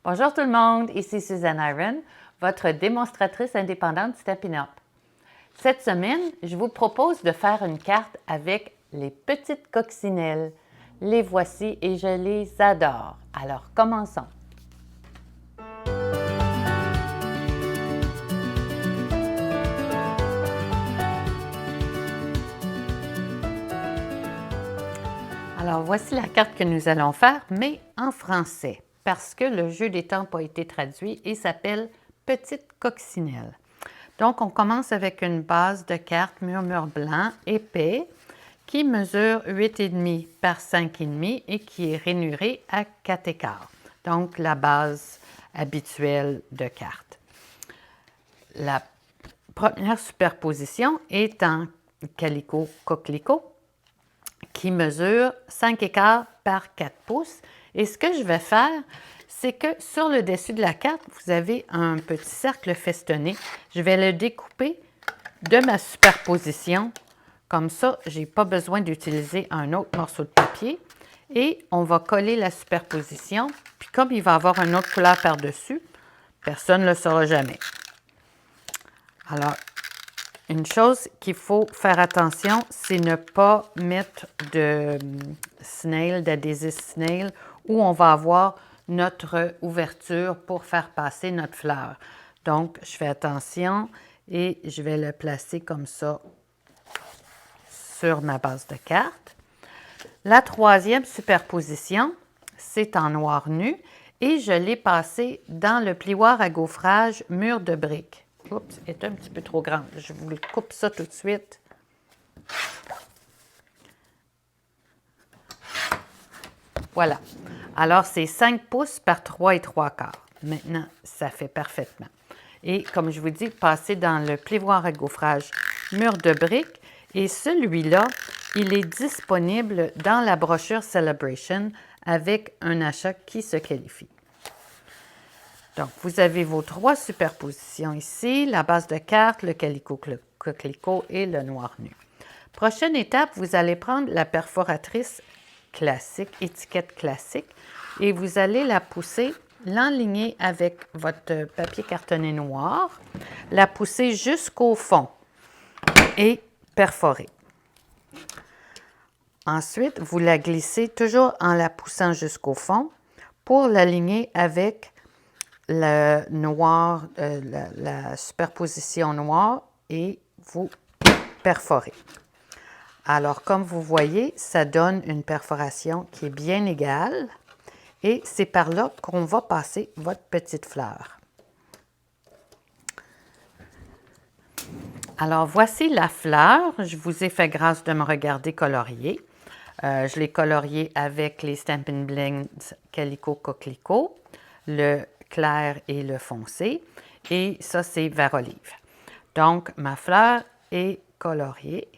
Bonjour tout le monde, ici Suzanne Iron, votre démonstratrice indépendante Stampin' Up. Cette semaine, je vous propose de faire une carte avec les petites coccinelles. Les voici et je les adore. Alors, commençons. Alors, voici la carte que nous allons faire, mais en français, parce que le jeu des temps a été traduit et s'appelle Petite coccinelle. Donc, on commence avec une base de carte murmure blanc épais qui mesure 8,5 par 5,5 et qui est rainuré à 4 écarts. Donc, la base habituelle de carte. La première superposition est en calico coquelicot qui mesure 5 écarts par 4 pouces. Et ce que je vais faire, c'est que sur le dessus de la carte, vous avez un petit cercle festonné. Je vais le découper de ma superposition. Comme ça, je n'ai pas besoin d'utiliser un autre morceau de papier. Et on va coller la superposition. Puis comme il va y avoir une autre couleur par-dessus, personne ne le saura jamais. Alors, une chose qu'il faut faire attention, c'est ne pas mettre de snail, d'adhésif snail, où on va avoir notre ouverture pour faire passer notre fleur. Donc, je fais attention et je vais le placer comme ça sur ma base de carte. La troisième superposition, c'est en noir nu et je l'ai passé dans le plioir à gaufrage mur de briques. Oups, elle est un petit peu trop grande. Je vous coupe ça tout de suite. Voilà. Alors, c'est 5 pouces par 3 et 3 quarts. Maintenant, ça fait parfaitement. Et comme je vous dis, passez dans le plioir à gaufrage mur de briques. Et celui-là, il est disponible dans la brochure Celebration avec un achat qui se qualifie. Donc, vous avez vos 3 superpositions ici, la base de carte, le calico coquelicot et le noir nu. Prochaine étape, vous allez prendre la perforatrice classique, étiquette classique, et vous allez la pousser, l'enligner avec votre papier cartonné noir, la pousser jusqu'au fond et perforer. Ensuite, vous la glissez toujours en la poussant jusqu'au fond pour l'aligner avec le noir, la superposition noire et vous perforez. Alors, comme vous voyez, ça donne une perforation qui est bien égale et c'est par là qu'on va passer votre petite fleur. Alors, voici la fleur. Je vous ai fait grâce de me regarder colorier. Je l'ai colorié avec les Stampin' Blends Calico Coquelicot, le clair et le foncé. Et ça, c'est vert olive. Donc, ma fleur est coloriée.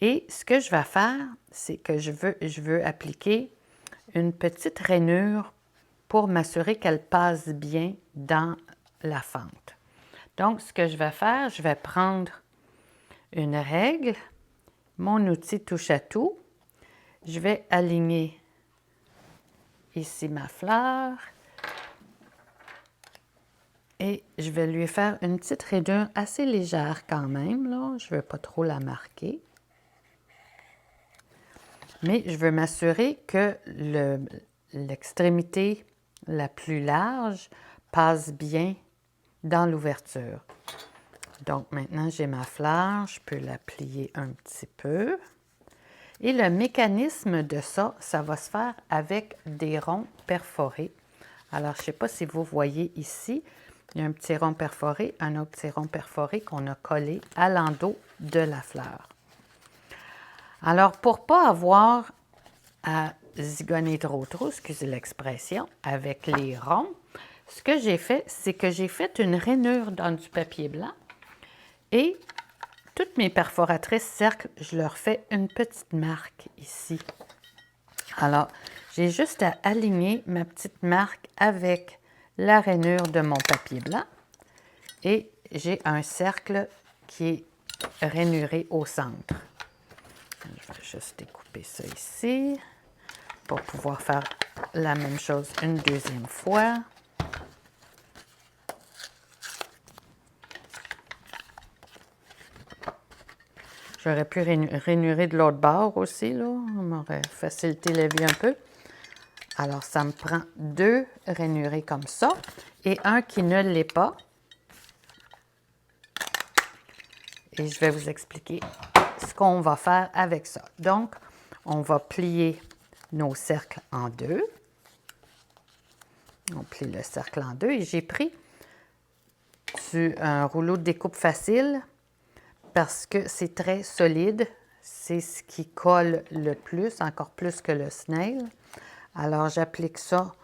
Et ce que je vais faire, c'est que je veux appliquer une petite rainure pour m'assurer qu'elle passe bien dans la fente. Donc, ce que je vais faire, je vais prendre une règle, mon outil touche à tout. Je vais aligner ici ma fleur et je vais lui faire une petite rainure assez légère quand même, là. Je ne veux pas trop la marquer. Mais je veux m'assurer que l'extrémité la plus large passe bien dans l'ouverture. Donc maintenant, j'ai ma fleur, je peux la plier un petit peu. Et le mécanisme de ça, ça va se faire avec des ronds perforés. Alors, je ne sais pas si vous voyez ici, il y a un petit rond perforé, un autre petit rond perforé qu'on a collé à l'endos de la fleur. Alors, pour ne pas avoir à zigonner trop, excusez l'expression, avec les ronds, ce que j'ai fait, c'est que j'ai fait une rainure dans du papier blanc et toutes mes perforatrices cercles, je leur fais une petite marque ici. Alors, j'ai juste à aligner ma petite marque avec la rainure de mon papier blanc et j'ai un cercle qui est rainuré au centre. Je vais juste découper ça ici pour pouvoir faire la même chose une deuxième fois. J'aurais pu rainurer de l'autre bord aussi, là. Ça m'aurait facilité la vie un peu. Alors, ça me prend 2 rainurés comme ça et un qui ne l'est pas. Et je vais vous expliquer ce qu'on va faire avec ça. Donc, on va plier nos cercles en 2. On plie le cercle en 2 et j'ai pris un rouleau de découpe facile parce que c'est très solide. C'est ce qui colle le plus, encore plus que le snail. Alors, j'applique ça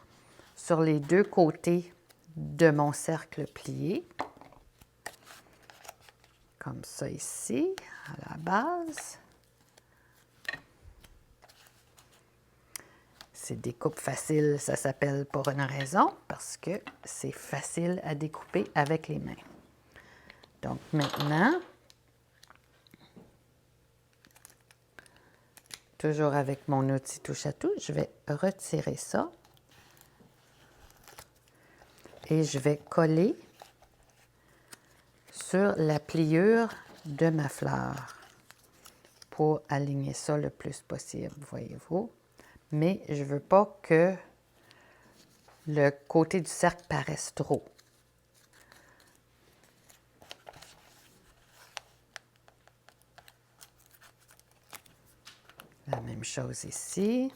sur les 2 côtés de mon cercle plié. Comme ça ici, à la base. C'est découpe facile, ça s'appelle pour une raison, parce que c'est facile à découper avec les mains. Donc maintenant, toujours avec mon outil touche-à-tout, je vais retirer ça et je vais coller sur la pliure de ma fleur pour aligner ça le plus possible, voyez-vous. Mais je ne veux pas que le côté du cercle paraisse trop. La même chose ici.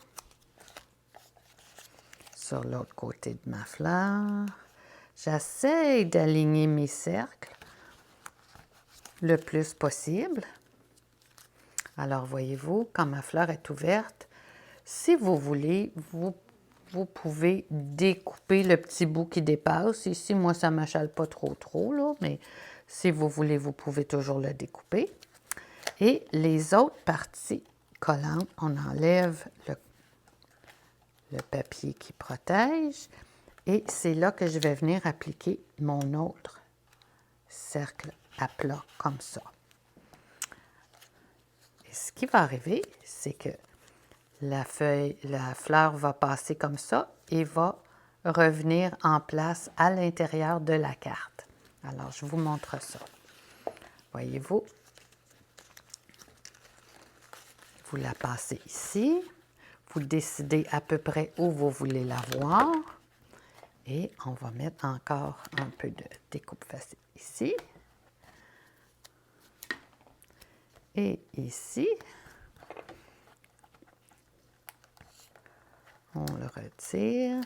Sur l'autre côté de ma fleur. J'essaie d'aligner mes cercles le plus possible. Alors, voyez-vous, quand ma fleur est ouverte, si vous voulez, vous pouvez découper le petit bout qui dépasse. Ici, moi, ça ne m'achale pas trop, là, mais si vous voulez, vous pouvez toujours le découper. Et les autres parties collantes, on enlève le papier qui protège. Et c'est là que je vais venir appliquer mon autre cercle à plat, comme ça. Et ce qui va arriver, c'est que la fleur va passer comme ça et va revenir en place à l'intérieur de la carte. Alors, je vous montre ça. Voyez-vous? Vous la passez ici. Vous décidez à peu près où vous voulez la voir. Et on va mettre encore un peu de découpe facile ici. Et ici. On le retire.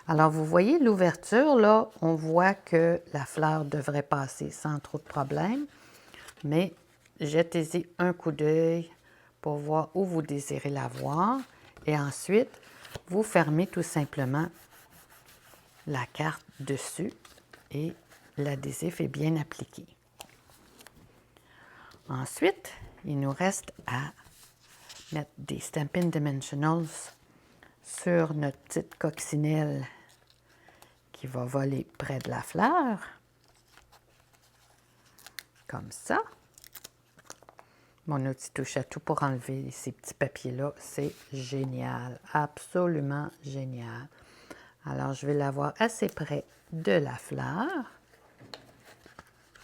Alors, vous voyez l'ouverture, là, on voit que la fleur devrait passer sans trop de problème. Mais jetez-y un coup d'œil pour voir où vous désirez la voir. Et ensuite, vous fermez tout simplement la carte dessus et l'adhésif est bien appliqué. Ensuite, il nous reste à mettre des Stampin' Dimensionals sur notre petite coccinelle qui va voler près de la fleur. Comme ça. Mon outil touche-à-tout pour enlever ces petits papiers-là, c'est génial, absolument génial. Alors, je vais l'avoir assez près de la fleur,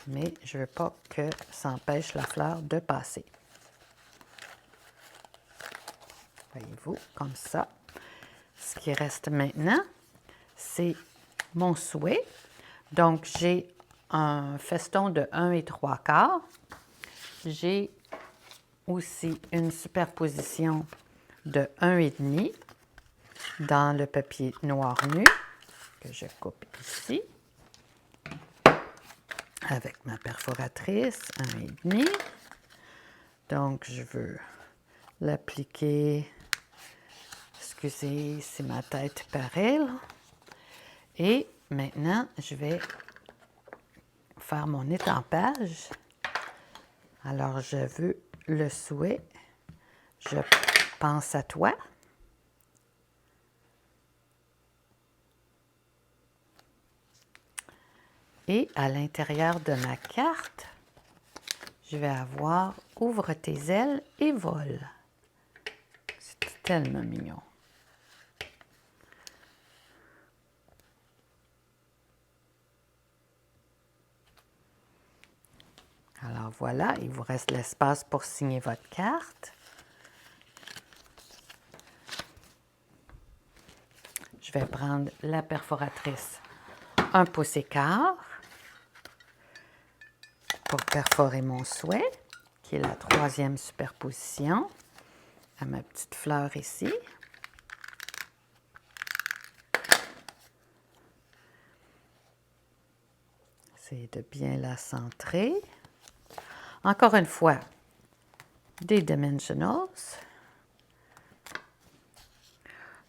mais je ne veux pas que ça empêche la fleur de passer. Voyez-vous, comme ça. Ce qui reste maintenant, c'est mon souhait. Donc, j'ai un feston de 1 3/4. J'ai aussi une superposition de 1,5 dans le papier noir nu que je coupe ici avec ma perforatrice 1,5. Donc, je veux l'appliquer. Excusez si ma tête paraît là. Et maintenant, je vais faire mon étampage. Alors, je veux le souhait. Je pense à toi. Et à l'intérieur de ma carte, je vais avoir « Ouvre tes ailes et vole ». C'est tellement mignon. Alors voilà, il vous reste l'espace pour signer votre carte. Je vais prendre la perforatrice 1 pouce et quart pour perforer mon souhait, qui est la 3e superposition à ma petite fleur ici. C'est de bien la centrer. Encore une fois, des dimensionals.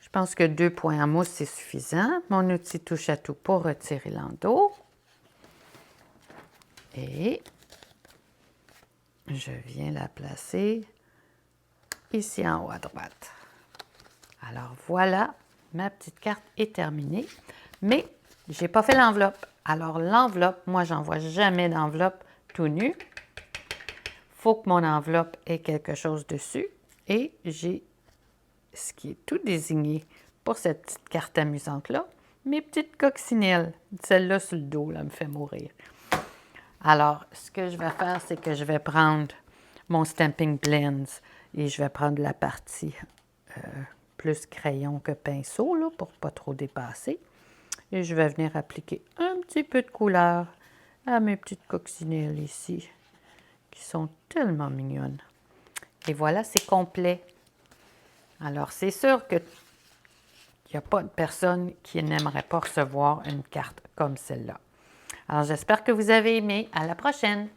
Je pense que 2 points en mousse, c'est suffisant. Mon outil touche à tout pour retirer l'endos. Et je viens la placer ici en haut à droite. Alors voilà, ma petite carte est terminée. Mais je n'ai pas fait l'enveloppe. Alors l'enveloppe, moi, j'envoie jamais d'enveloppe tout nu. Il faut que mon enveloppe ait quelque chose dessus. Et j'ai ce qui est tout désigné pour cette petite carte amusante-là. Mes petites coccinelles. Celle-là sur le dos, là, me fait mourir. Alors, ce que je vais faire, c'est que je vais prendre mon Stampin' Blends et je vais prendre la partie plus crayon que pinceau, là, pour ne pas trop dépasser. Et je vais venir appliquer un petit peu de couleur à mes petites coccinelles ici, qui sont tellement mignonnes. Et voilà, c'est complet. Alors, c'est sûr qu'il n'y a pas de personne qui n'aimerait pas recevoir une carte comme celle-là. Alors, j'espère que vous avez aimé. À la prochaine!